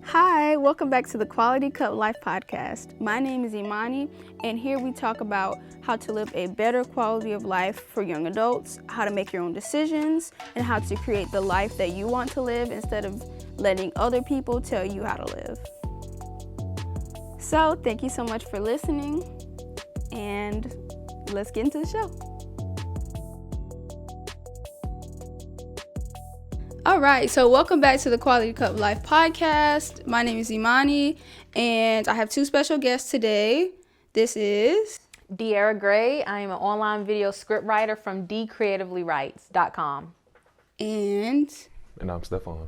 Hi, welcome back to the Quality Cup Life Podcast. My name is Imani, and here we talk about how to live a better quality of life for young adults, how to make your own decisions, and how to create the life that you want to live instead of letting other people tell you how to live. So, thank you so much for listening, and let's get into the show. All right, so welcome back to the Quality Cup Life Podcast. My name is Imani, and I have two special guests today. This is D'ara Gray. I am an online video script writer from dcreativelyWrites.com. And I'm Stephone.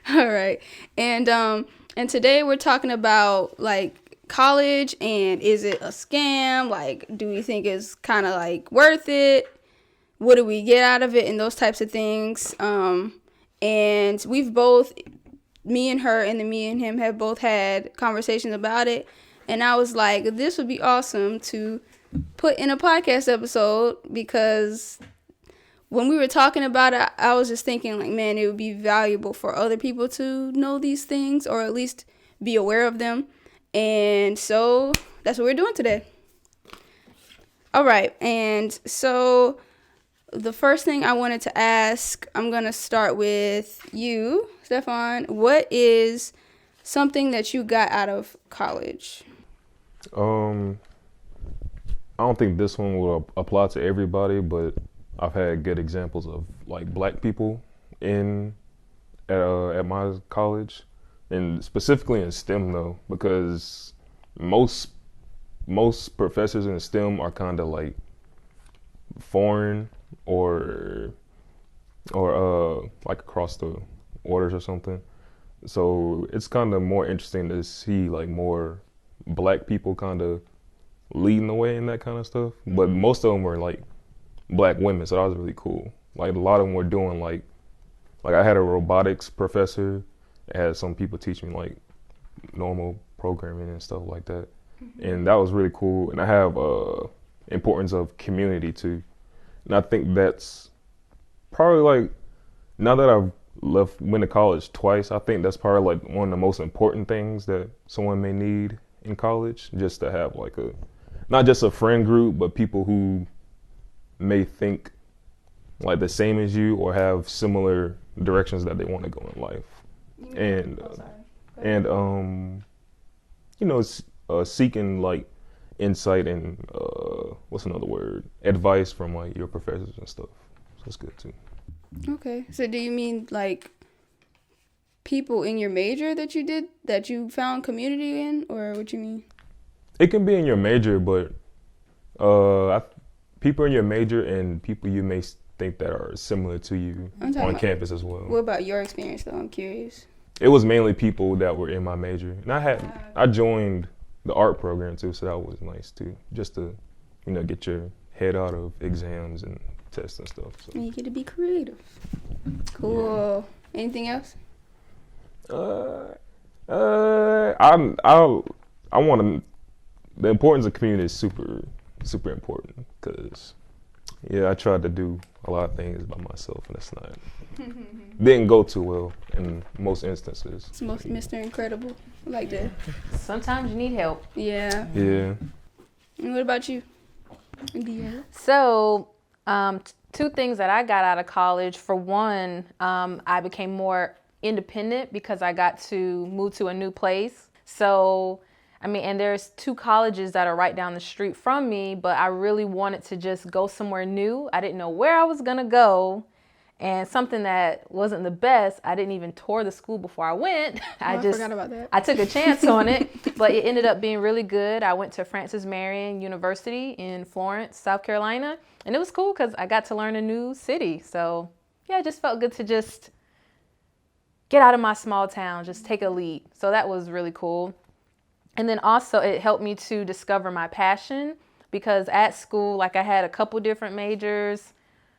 All right, and today we're talking about like college and is it a scam? Like, do we think it's kind of like worth it? What do we get out of it and those types of things. And we've both, me and her and then me and him have both had conversations about it. And I was like, this would be awesome to put in a podcast episode because when we were talking about it, I was just thinking like, man, it would be valuable for other people to know these things or at least be aware of them. And so that's what we're doing today. All right. And so the first thing I wanted to ask, I'm going to start with you, Stephone. What is something that you got out of college? I don't think this one will apply to everybody, but I've had good examples of like black people at my college, and specifically in STEM though, because most professors in STEM are kind of like foreign or like across the waters or something. So it's kind of more interesting to see like more black people kind of leading the way in that kind of stuff. But most of them were like black women, so that was really cool. Like a lot of them were doing like I had a robotics professor that had some people teaching like normal programming and stuff like that. And that was really cool. And I have importance of community too. And I think that's probably like, now that I've went to college twice, I think that's probably like one of the most important things that someone may need in college, just to have like not just a friend group, but people who may think like the same as you or have similar directions that they want to go in life. Seeking like insight and what's another word? Advice from like your professors and stuff. So it's good too. Okay. So do you mean like people in your major that you found community in, or what you mean? It can be in your major, but people in your major and people you may think that are similar to you on campus as well. What about your experience though? I'm curious. It was mainly people that were in my major. And I joined the art program too, so that was nice too, just to, get your head out of exams and tests and stuff. So. And you get to be creative. Cool. Yeah. Anything else? I want to. The importance of community is super, super important because, I tried to do a lot of things by myself, and that's not didn't go too well in most instances. It's most Mr. Incredible. I like that. Sometimes you need help. Yeah. Yeah. And what about you, D'ara? So, two things that I got out of college. For one, I became more independent because I got to move to a new place. So, and there's two colleges that are right down the street from me, but I really wanted to just go somewhere new. I didn't know where I was going to go. And something that wasn't the best, I didn't even tour the school before I went. I forgot about that. I took a chance on it, but it ended up being really good. I went to Francis Marion University in Florence, South Carolina, and it was cool because I got to learn a new city. So, it just felt good to just get out of my small town, just take a leap. So that was really cool. And then also it helped me to discover my passion because at school, like I had a couple different majors.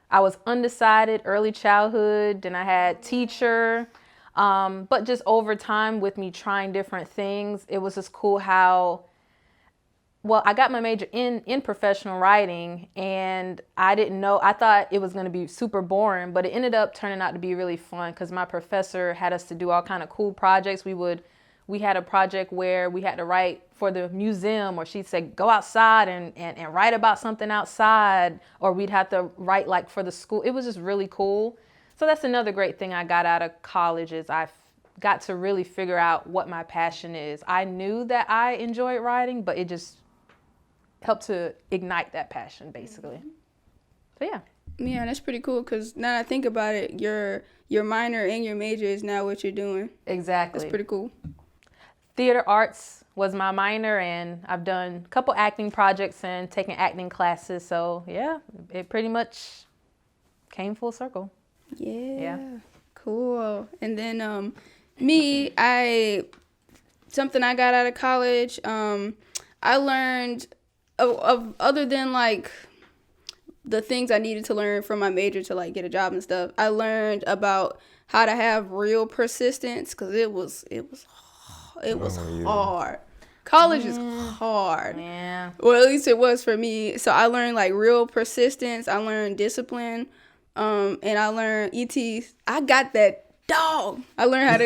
I was undecided, early childhood, then I had teacher. But just over time with me trying different things, it was just cool how well, I got my major in professional writing, and I didn't know, I thought it was going to be super boring, but it ended up turning out to be really fun because my professor had us to do all kind of cool projects. We had a project where we had to write for the museum, or she'd say, go outside and write about something outside, or we'd have to write like for the school. It was just really cool. So that's another great thing I got out of college is I got to really figure out what my passion is. I knew that I enjoyed writing, but it just helped to ignite that passion, basically. So yeah. Yeah, that's pretty cool because now that I think about it, your minor and your major is now what you're doing. Exactly. That's pretty cool. Theater arts was my minor, and I've done a couple acting projects and taken acting classes. So yeah, it pretty much came full circle. Yeah. Cool. And then something I got out of college, I learned of other than like the things I needed to learn from my major to like get a job and stuff, I learned about how to have real persistence because it was hard. College is hard. Yeah. Well, at least it was for me. So I learned like real persistence. I learned discipline. And I learned ETs. I got that dog. I learned how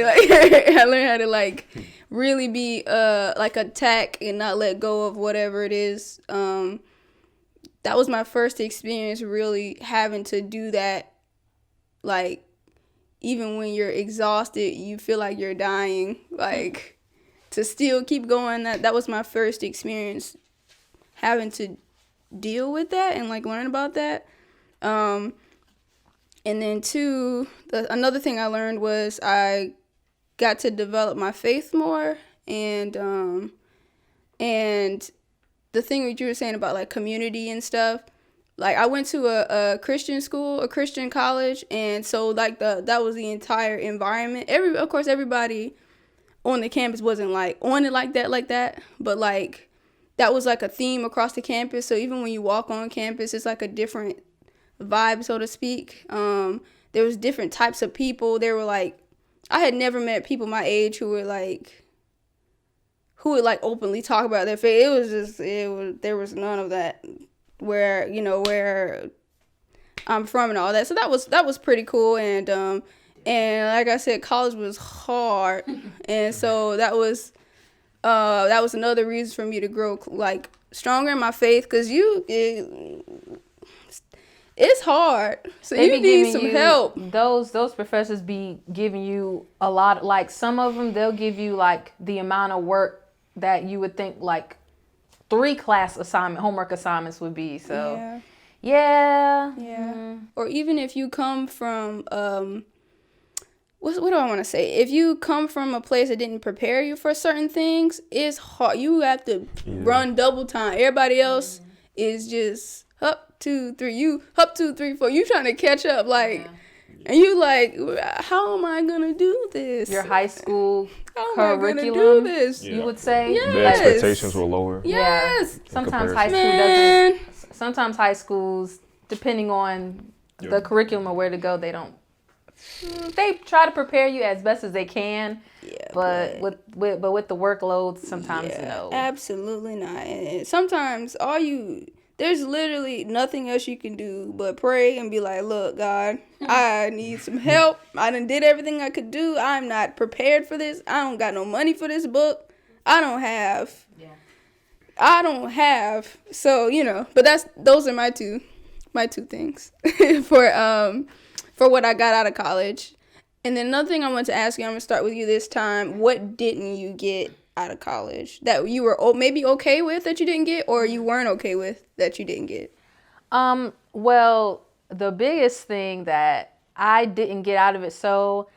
to like really be like attack and not let go of whatever it is. That was my first experience really having to do that. Like even when you're exhausted, you feel like you're dying. Like to still keep going. That was my first experience having to deal with that and like learn about that. And then two, another thing I learned was I got to develop my faith more, and the thing that you were saying about like community and stuff, like I went to a Christian school, a Christian college, and so like that was the entire environment. Of course everybody on the campus wasn't like on it like that, but like that was like a theme across the campus. So even when you walk on campus, it's like a different vibe, so to speak. There was different types of people. There were like, I had never met people my age who would like openly talk about their faith. There was none of that where I'm from and all that. So that was pretty cool. And like I said, college was hard. And so that was another reason for me to grow like stronger in my faith. Cause it's hard, so They you need some help. Those professors be giving you a lot. Like some of them, they'll give you like the amount of work that you would think like 3 homework assignments would be. So yeah. Mm-hmm. Or even if you come from what do I want to say? If you come from a place that didn't prepare you for certain things, it's hard. You have to run double time. Everybody else is just up 2, 3. You up 2, 3, 4. You trying to catch up like, and you like, how am I gonna do this? Your high school curriculum. Am I gonna do this? You would say the expectations were lower. Yes. Sometimes high school doesn't. Sometimes high schools, depending on the curriculum or where to go, they don't. They try to prepare you as best as they can. Yeah, but with the workload, sometimes no. Absolutely not. And sometimes there's literally nothing else you can do but pray and be like, look, God, I need some help. I done did everything I could do. I'm not prepared for this. I don't got no money for this book. I don't have. So, but those are my two things for what I got out of college. And then another thing I want to ask you, I'm going to start with you this time. What didn't you get out of college that you were maybe okay with that you didn't get, or you weren't okay with that you didn't get? Well, the biggest thing that I didn't get out of it, so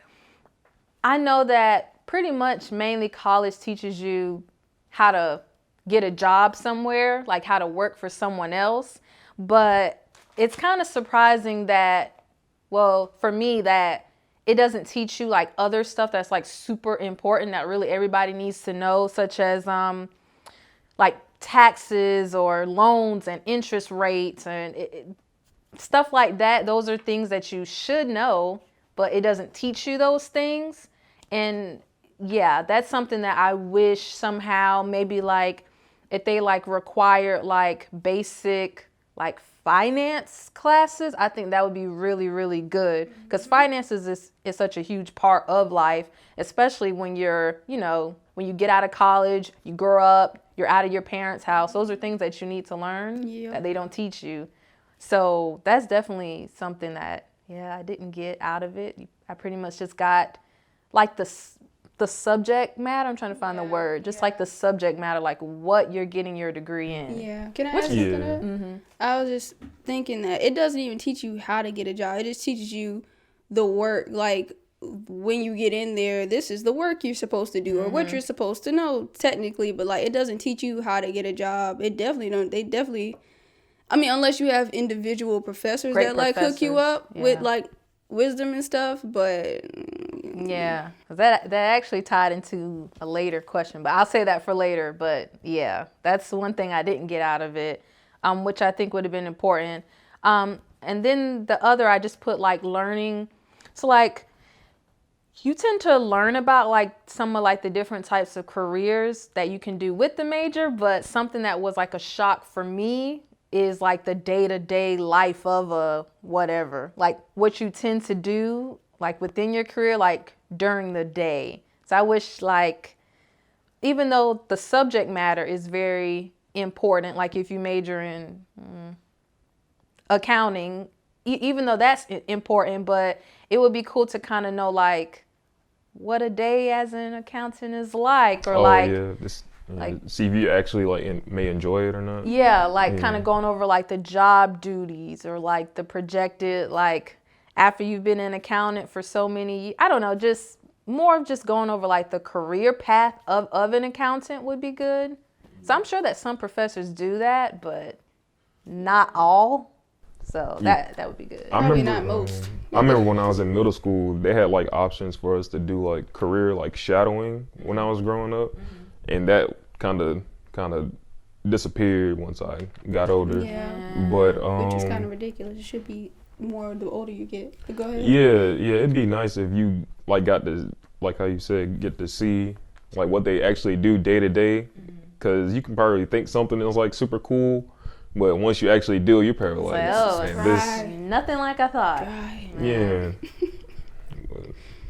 I know that pretty much mainly college teaches you how to get a job somewhere, like how to work for someone else. But it's kind of surprising that, well, for me, that it doesn't teach you like other stuff that's like super important that really everybody needs to know, such as like taxes or loans and interest rates and stuff like that. Those are things that you should know, but it doesn't teach you those things. And yeah, that's something that I wish somehow maybe like if they like required like basic like finance classes, I think that would be really, really good, because finances is such a huge part of life, especially when you're, you know, when you get out of college, you grow up, you're out of your parents' house. Those are things that you need to learn that they don't teach you. So that's definitely something that, yeah, I didn't get out of it. I pretty much just got like the subject matter. I'm trying to find the word. Just like the subject matter, like what you're getting your degree in. Yeah. Can I ask you that? Mm-hmm. I was just thinking that it doesn't even teach you how to get a job. It just teaches you the work. Like when you get in there, this is the work you're supposed to do or what you're supposed to know technically. But like it doesn't teach you how to get a job. It definitely don't. They definitely. I mean, unless you have individual professors that like hook you up with like wisdom and stuff, but yeah, that actually tied into a later question, but I'll say that for later. But yeah, that's one thing I didn't get out of it, which I think would have been important. And then the other, I just put like learning. So like you tend to learn about like some of like the different types of careers that you can do with the major, but something that was like a shock for me is like the day-to-day life of a whatever, like what you tend to do like within your career, like during the day. So I wish like, even though the subject matter is very important, like if you major in accounting, even though that's important, but it would be cool to kind of know like what a day as an accountant is like, or like see if you actually like may enjoy it or not. Yeah, like kind of going over like the job duties or like the projected, like after you've been an accountant for so many, I don't know, just more of just going over like the career path of an accountant would be good. So I'm sure that some professors do that, but not all. So that would be good. Probably not most. I remember when I was in middle school, they had like options for us to do like career like shadowing when I was growing up. And that kind of disappeared once I got older. Yeah. But which is kind of ridiculous. It should be more the older you get. But go ahead. Yeah. It'd be nice if you like got to, like how you said, get to see like what they actually do day to day. Because you can probably think something is like super cool, but once you actually do, you're probably like, this nothing like I thought. Yeah.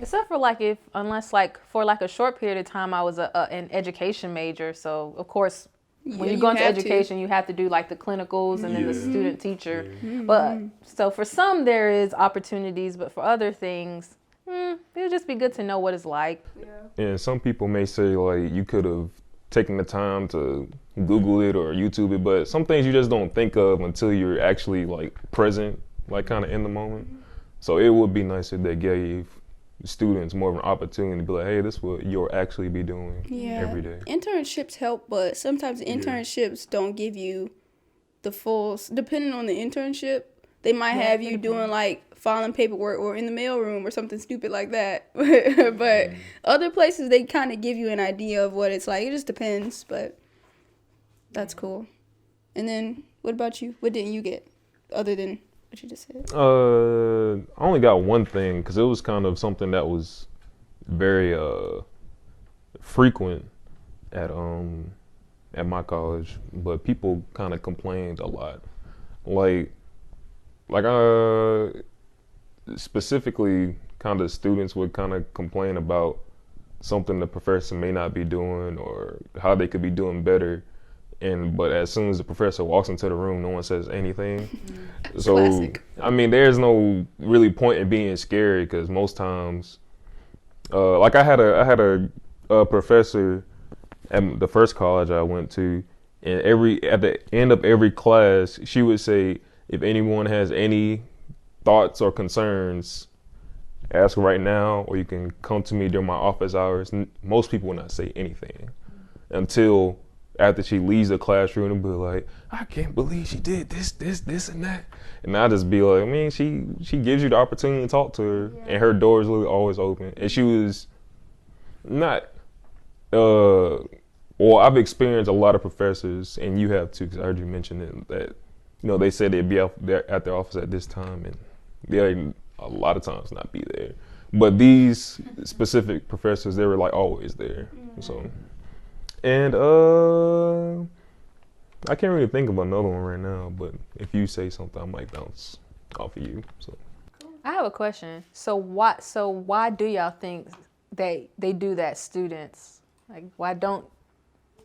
Except for like unless like for like a short period of time, I was an education major. So of course, when you go into education, you have to do like the clinicals and then the student teacher. But so for some there is opportunities, but for other things, it would just be good to know what it's like. And some people may say like you could have taken the time to Google it or YouTube it, but some things you just don't think of until you're actually like present, like kind of in the moment. So it would be nice if they gave students more of an opportunity to be like, hey, this is what you'll actually be doing every day. Internships help, but sometimes internships don't give you the full, depending on the internship, they might have you doing like filing paperwork or in the mailroom or something stupid like that. But other places, they kind of give you an idea of what it's like. It just depends, but that's cool. And then what about you? What didn't you get other than what you just said? I only got one thing because it was kind of something that was very frequent at my college, but people kind of complained a lot. Like specifically, kind of students would kind of complain about something the professor may not be doing or how they could be doing better. But as soon as the professor walks into the room, no one says anything. So, classic. I mean, there's no really point in being scary because most times, like I had a professor at the first college I went to, and at the end of every class, she would say, if anyone has any thoughts or concerns, ask right now, or you can come to me during my office hours. Most people will not say anything until after she leaves the classroom and be like, I can't believe she did this, and that. And I just be like, I mean, she gives you the opportunity to talk to her, and her door is literally always open. And she was not, well, I've experienced a lot of professors, and you have too, because I heard you mention it, that, you know, they said they'd be out there at their office at this time, and they'll a lot of times not be there. But these specific professors, they were like always there. So. And I can't really think of another one right now, but if you say something, I might bounce off of you. So I have a question. So why do y'all think they do that, students? Like,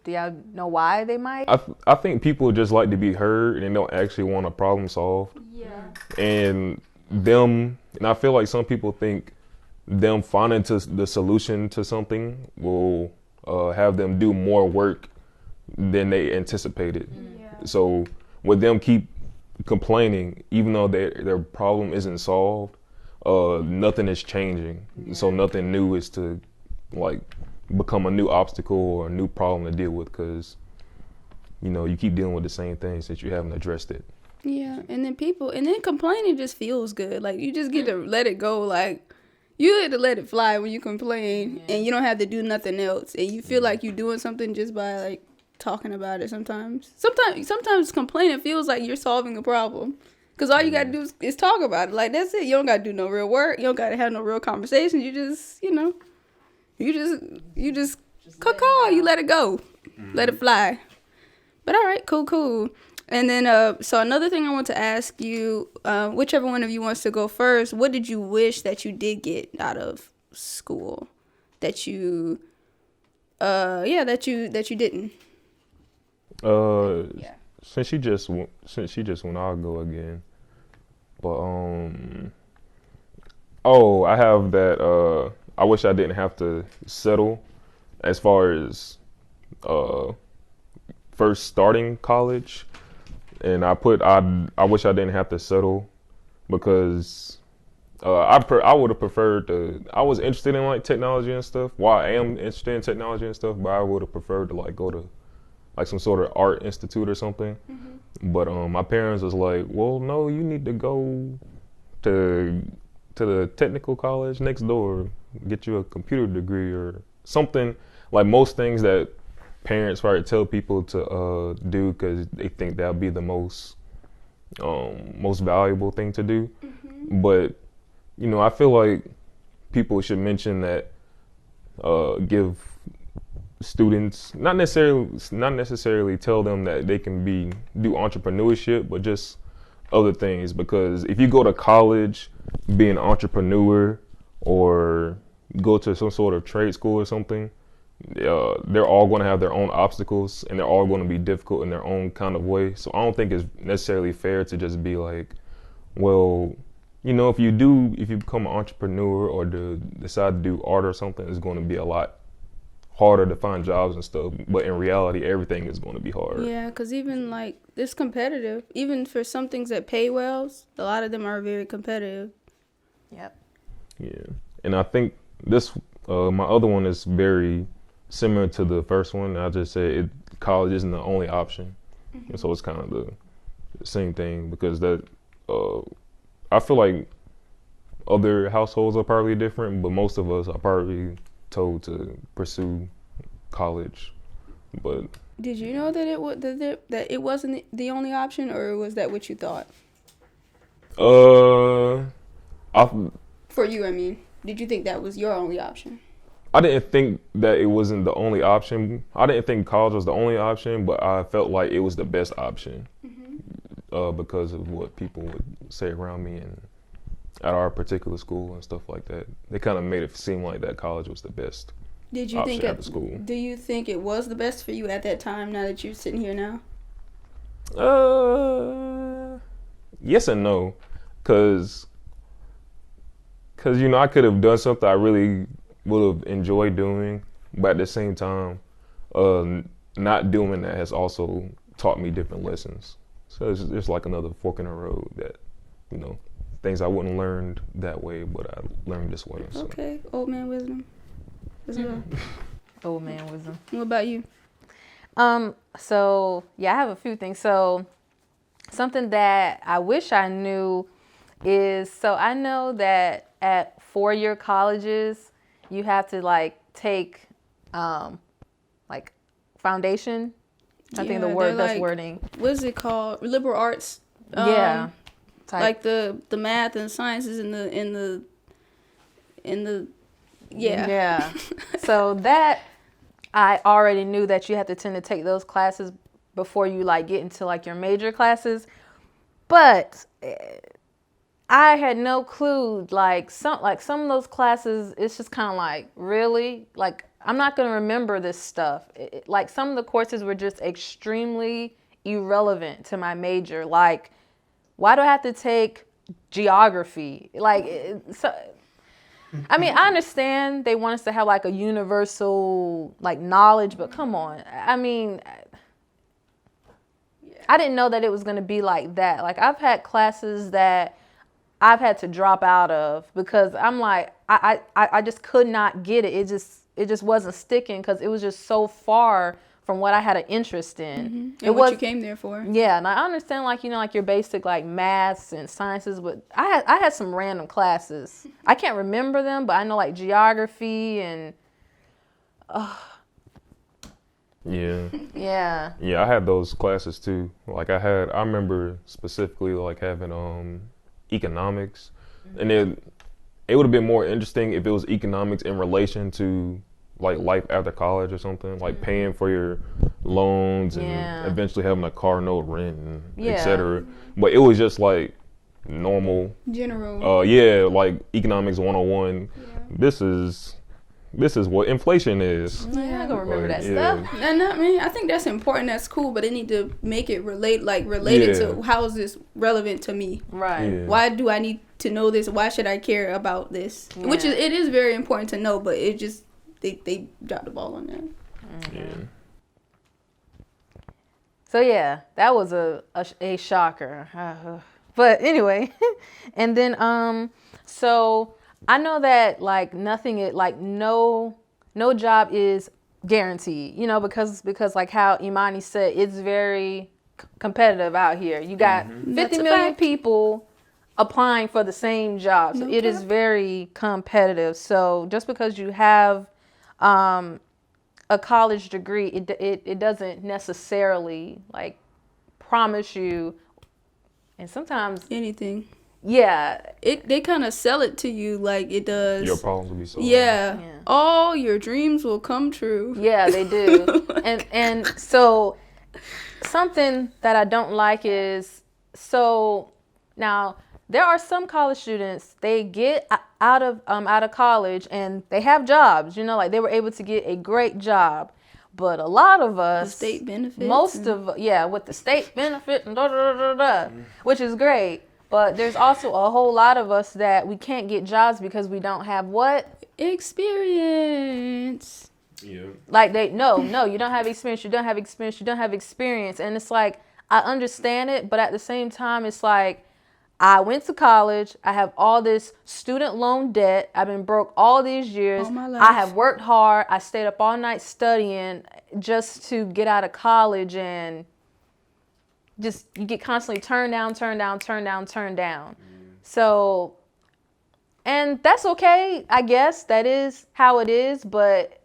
do y'all know why they might? I think people just like to be heard and don't actually want a problem solved. Yeah. And I feel like some people think them finding the solution to something will have them do more work than they anticipated. Yeah. So with them keep complaining, even though their problem isn't solved, nothing is changing. Yeah. So nothing new is to like become a new obstacle or a new problem to deal with, because you keep dealing with the same things that you haven't addressed it. Yeah, and then complaining just feels good. Like, you just get to let it go. Like, you get to let it fly when you complain, and you don't have to do nothing else, and you feel like you're doing something just by like talking about it. Sometimes complaining feels like you're solving a problem, because all you gotta do is talk about it. Like, that's it. You don't gotta do no real work. You don't gotta have no real conversation. You just you just you let it go, let it fly. But all right, cool. And then so another thing I want to ask you, whichever one of you wants to go first, what did you wish that you did get out of school that you that you didn't? Since she just went, I'll go again. But I have that. I wish I didn't have to settle as far as first starting college, and I wish I didn't have to settle, because I would have preferred to. I was interested in like technology and stuff. Well, I am interested in technology and stuff, but I would have preferred to like go to like some sort of art institute or something. Mm-hmm. But my parents was like, well, no, you need to go to the technical college next door, get you a computer degree or something. Like most things that parents probably tell people to do, because they think that'll be the most valuable thing to do. Mm-hmm. But I feel like people should mention that, give students not necessarily tell them that they can do entrepreneurship, but just other things. Because if you go to college, be an entrepreneur, or go to some sort of trade school or something, they're all going to have their own obstacles, and they're all going to be difficult in their own kind of way. So I don't think it's necessarily fair to just be like, well, if you become an entrepreneur or decide to do art or something, it's going to be a lot harder to find jobs and stuff. But in reality, everything is going to be hard. Yeah, because even like it's competitive. Even for some things that pay well, a lot of them are very competitive. Yep. Yeah, and I think this my other one is very similar to the first one. I just said college isn't the only option. Mm-hmm. And so it's kind of the same thing, because that I feel like other households are probably different, but most of us are probably told to pursue college. But did you know that it wasn't the only option, or was that what you thought? For you, I mean, did you think that was your only option? I didn't think that it wasn't the only option. I didn't think college was the only option, but I felt like it was the best option. Mm-hmm. Because of what people would say around me and at our particular school and stuff like that. They kind of made it seem like that college was the best. Did you think after school? Do you think it was the best for you at that time, now that you're sitting here now? Yes and no. Because I could have done something I really would have enjoyed doing, but at the same time, not doing that has also taught me different lessons. So it's just like another fork in the road that, things I wouldn't have learned that way, but I learned this way. So. Okay, old man wisdom. Old man wisdom. What about you? So yeah, I have a few things. So something that I wish I knew is, so I know that at 4-year colleges, you have to like take like foundation. I think the word, that's like, wording. What is it called? Liberal arts. Yeah. Like the math and sciences in the yeah. So that I already knew that you had to tend to take those classes before you like get into like your major classes. But I had no clue. Like some of those classes, it's just kind of like, really? Like, I'm not going to remember this stuff. Like, some of the courses were just extremely irrelevant to my major. Like, why do I have to take geography? Like, I mean, I understand they want us to have like a universal like knowledge, but come on. I mean, I didn't know that it was going to be like that. Like, I've had classes that I've had to drop out of because I'm like, I just could not get it. It just wasn't sticking because it was just so far from what I had an interest in. And what you came there for. Yeah, and I understand like, you know, like your basic like maths and sciences, but I had some random classes. I can't remember them, but I know like geography and Yeah. yeah. Yeah, I had those classes too. Like I remember specifically like having economics, and it would have been more interesting if it was economics in relation to like life after college or something, like paying for your loans and eventually having a car note, rent, and etc. But it was just like normal general. Like economics 101. Yeah. This is what inflation is. Yeah, I don't remember that stuff. And I mean, I think that's important. That's cool, but they need to make it related to how is this relevant to me? Right. Yeah. Why do I need to know this? Why should I care about this? Yeah. Which it is very important to know, but it just they dropped the ball on that. Mm-hmm. Yeah. So yeah, that was a shocker. But anyway, and then so I know that like no job is guaranteed, you know, because like how Imani said, it's very competitive out here. You got 50 million people applying for the same job. So it is very competitive. So just because you have a college degree, it doesn't necessarily like promise you, and sometimes Anything. Yeah, they kind of sell it to you like it does. Your problems will be solved. Yeah. All your dreams will come true. Yeah, they do. and so something that I don't like is, so now there are some college students, they get out of college and they have jobs, you know, like they were able to get a great job. But a lot of us, the state benefits, with the state benefit and which is great. But there's also a whole lot of us that we can't get jobs because we don't have what? Experience. Yeah. Like you don't have experience. You don't have experience. You don't have experience. And it's like, I understand it, but at the same time, it's like, I went to college. I have all this student loan debt. I've been broke all these years. All my life. I have worked hard. I stayed up all night studying just to get out of college, and just you get constantly turned down. So, and that's okay, I guess. That is how it is, but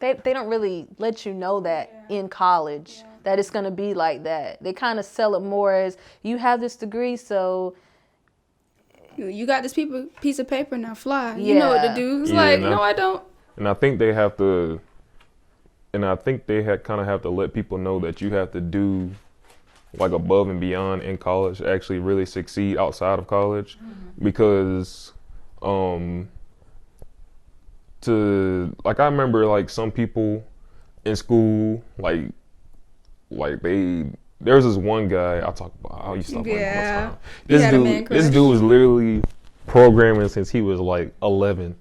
they don't really let you know that in college that it's going to be like that. They kind of sell it more as, you have this degree, so you got this piece of paper, now fly. You know what to do. It's no, I don't. And I think they have to, kind of have to let people know that you have to do like above and beyond in college to actually really succeed outside of college. Because I remember like some people in school, like there's this one guy I used to talk about this dude was literally programming since he was like 11,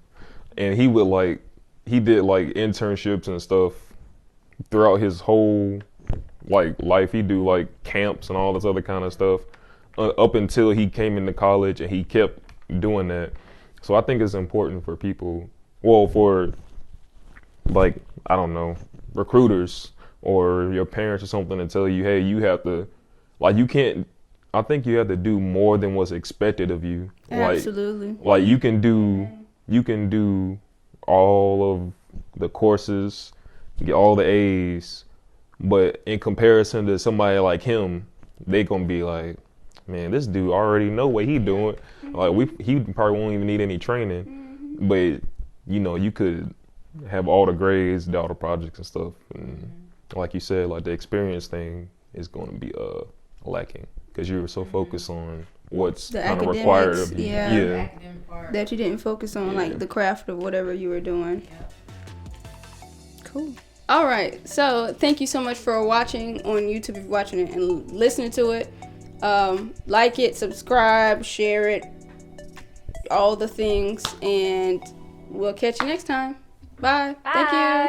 and he did like internships and stuff throughout his whole like life. He do like camps and all this other kind of stuff up until he came into college, and he kept doing that. So I think it's important for people, for like, I don't know, recruiters or your parents or something, to tell you, hey, you have to, like, I think you have to do more than what's expected of you. Absolutely. Like you can do all of the courses, get all the A's, but in comparison to somebody like him, they gonna be like, man, this dude already know what he doing. Like he probably won't even need any training, but you know, you could have all the grades, do all the projects and stuff, and like you said, like the experience thing is going to be lacking because you're so focused on what's The kind of required academics, of you. yeah. That you didn't focus on like the craft of whatever you were doing. Cool. All right. So thank you so much for watching on YouTube if you're watching it and listening to it. Like it, subscribe, share it, all the things, and we'll catch you next time. Bye. Thank you.